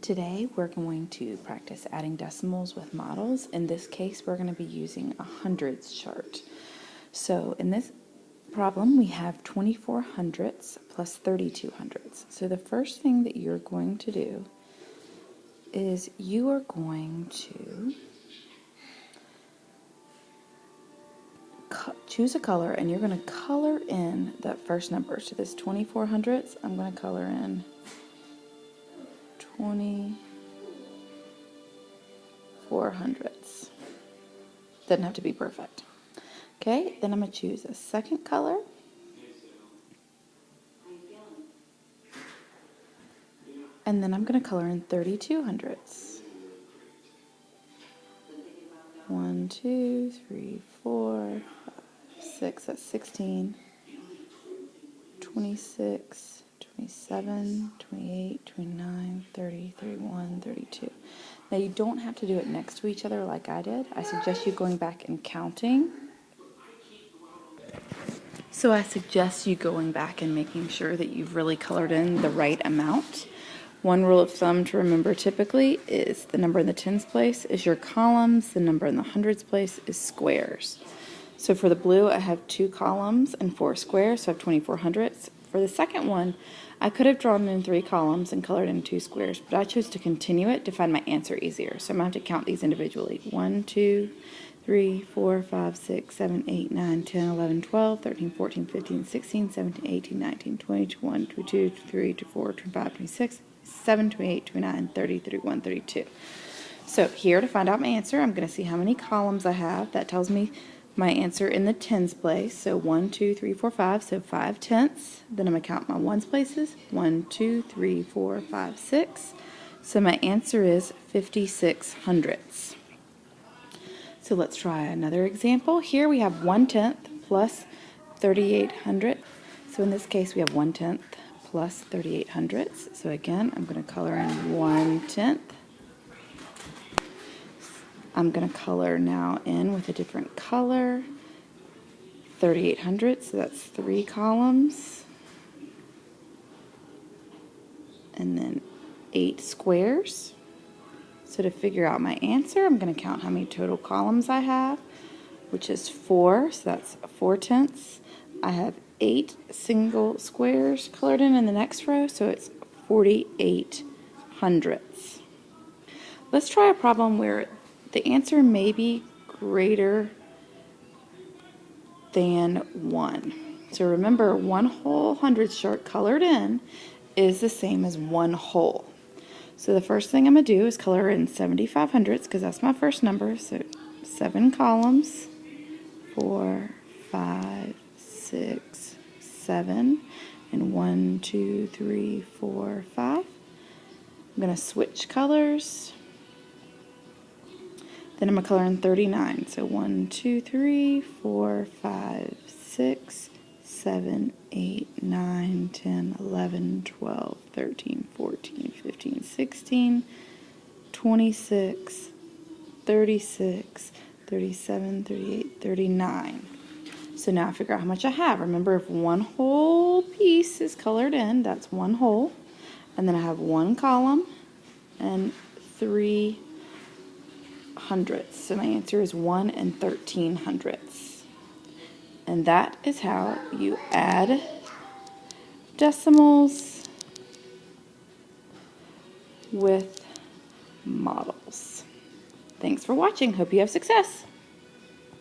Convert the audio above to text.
Today we're going to practice adding decimals with models. In this case, we're going to be using a hundreds chart. So in this problem, we have 24 hundredths plus 32 hundredths. So the first thing that you're going to do is you are going to choose a color, and you're going to color in that first number. So this 24 hundredths, I'm going to color in 24 hundredths. Doesn't have to be perfect. Okay, then I'm going to choose a second color. And then I'm going to color in 32 hundredths. 1, 2, 3, 4, 5, 6, that's 16, 26, 27, 28, 29, 30, 31, 32. Now you don't have to do it next to each other like I did. I suggest you going back and counting. So I suggest you going back and making sure that you've really colored in the right amount. One rule of thumb to remember typically is the number in the tens place is your columns, the number in the hundreds place is squares. So for the blue, I have 2 columns and 4 squares, so I have 24 hundredths. For the second one, I could have drawn in 3 columns and colored in 2 squares, but I chose to continue it to find my answer easier. So I'm going to have to count these individually. 1, 2, 3, 4, 5, 6, 7, 8, 9, 10, 11, 12, 13, 14, 15, 16, 17, 18, 19, 20, 21, 22, 23, 24, 25, 26, 7, 28, 29, 30, 31, 32. So here to find out my answer, I'm going to see how many columns I have. That tells me my answer in the tens place. So 1, 2, 3, 4, 5, so 5 tenths. Then I'm going to count my ones places. 1, 2, 3, 4, 5, 6. So my answer is 56 hundredths. So let's try another example. Here we have 1/10 plus 38 hundredths. So in this case we have 1/10 plus 38 hundredths. So again, I'm going to color in 1/10. I'm going to color now in with a different color. 38 hundredths, so that's 3 columns. And then 8 squares. So to figure out my answer, I'm going to count how many total columns I have, which is 4, so that's 4 tenths. I have 8 single squares colored in the next row, so it's 48 hundredths. Let's try a problem where the answer may be greater than 1. So remember, 1 whole hundredths chart colored in is the same as 1 whole. So the first thing I'm going to do is color in 75 hundredths because that's my first number. So 7 columns, 4, 5, 6, 7, and 1, 2, 3, 4, 5. I'm going to switch colors. Then I'm going to color in 39. So 1, 2, 3, 4, 5, 6, 7, 8, 9, 10, 11, 12, 13, 14, 15, 16, 26, 36, 37, 38, 39. So now I figure out how much I have. Remember, if 1 whole piece is colored in, that's 1 whole. And then I have 1 column and 3 hundredths. So my answer is 1 13 hundredths. And that is how you add decimals with models. Thanks for watching. Hope you have success.